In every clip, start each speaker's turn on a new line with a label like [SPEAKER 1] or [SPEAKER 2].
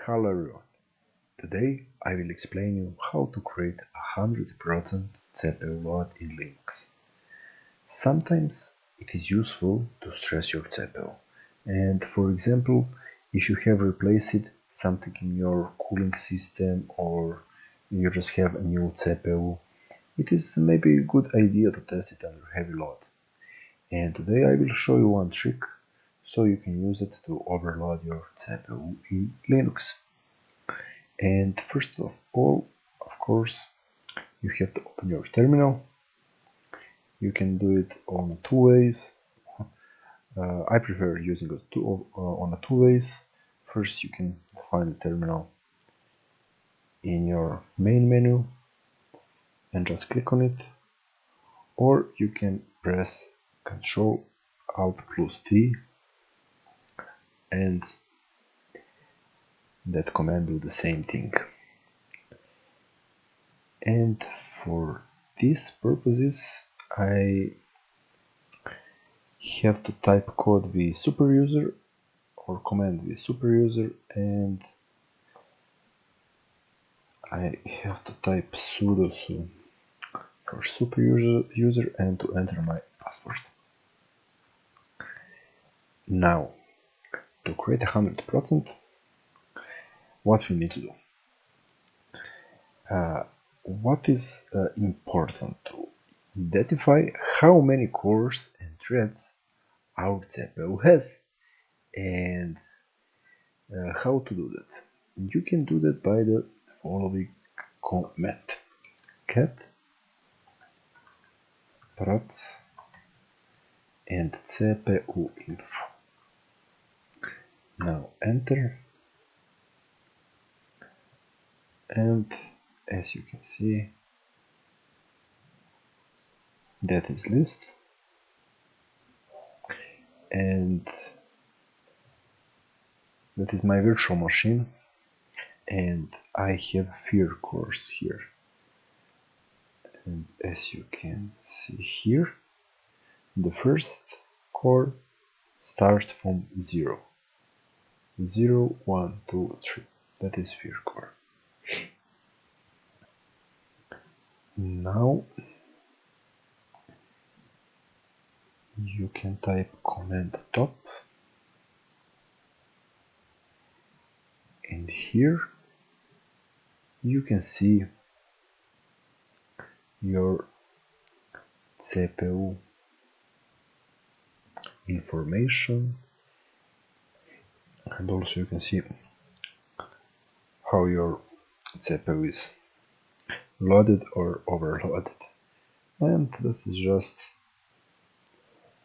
[SPEAKER 1] Hello everyone. Today I will explain you how to create 100% CPU load in Linux. Sometimes it is useful to stress your CPU, and for example, if you have replaced something in your cooling system or you just have a new CPU, it is maybe a good idea to test it under heavy load. And today I will show you one trick so you can use it to overload your CPU in Linux. And first of all, of course, you have to open your terminal. You can do it on two ways. I prefer using it on two ways. First, you can find the terminal in your main menu and just click on it, or you can press Ctrl Alt plus T and that command do the same thing. And for these purposes, I have to type code with superuser or command with superuser, and I have to type sudo for superuser and to enter my password. Now, to create 100%, what we need to do? What is important to identify how many cores and threads our CPU has, and how to do that. You can do that by the following command: cat procs and CPU info. Now enter, and as you can see, that is list, and that is my virtual machine, and I have 4 cores here. And as you can see here, the first core starts from 0. 0, 1, 2, 3. That is 4 core. Now you can type command top, and here you can see your CPU information, and also you can see how your CPU is loaded or overloaded, and that is just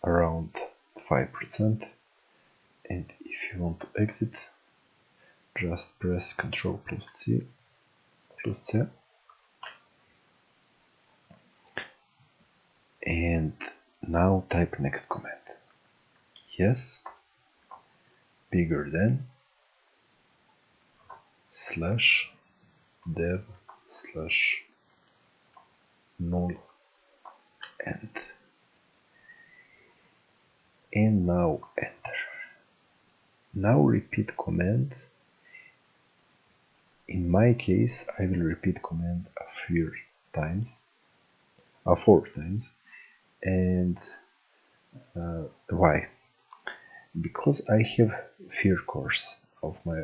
[SPEAKER 1] around 5%. And if you want to exit, just press Ctrl plus C, and now type next command: yes bigger than /dev/null end, and now enter. Now repeat command. In my case, I will repeat command 4 times, and why? Because I have 4 cores of my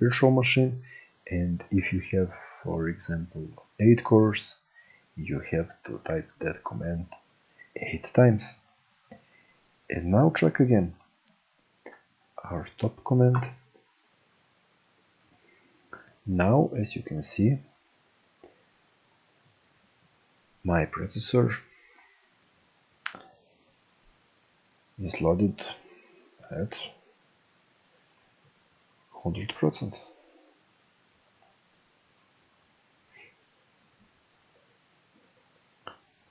[SPEAKER 1] virtual machine, and if you have, for example, 8 cores, you have to type that command 8 times. And now check again our top command. Now, as you can see, my processor is loaded at 100%.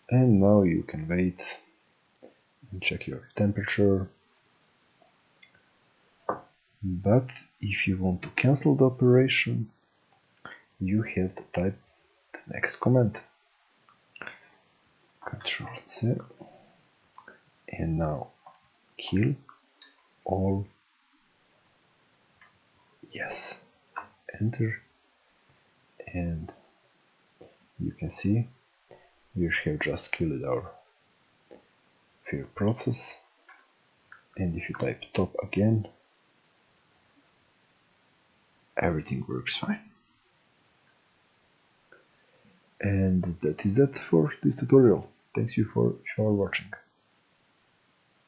[SPEAKER 1] And now you can wait and check your temperature. But if you want to cancel the operation, you have to type the next command: Ctrl C, and now kill all yes. enter, and you can see we have just killed our fair process. And if you type top again, everything works fine. And that is that for this tutorial. Thanks you for watching.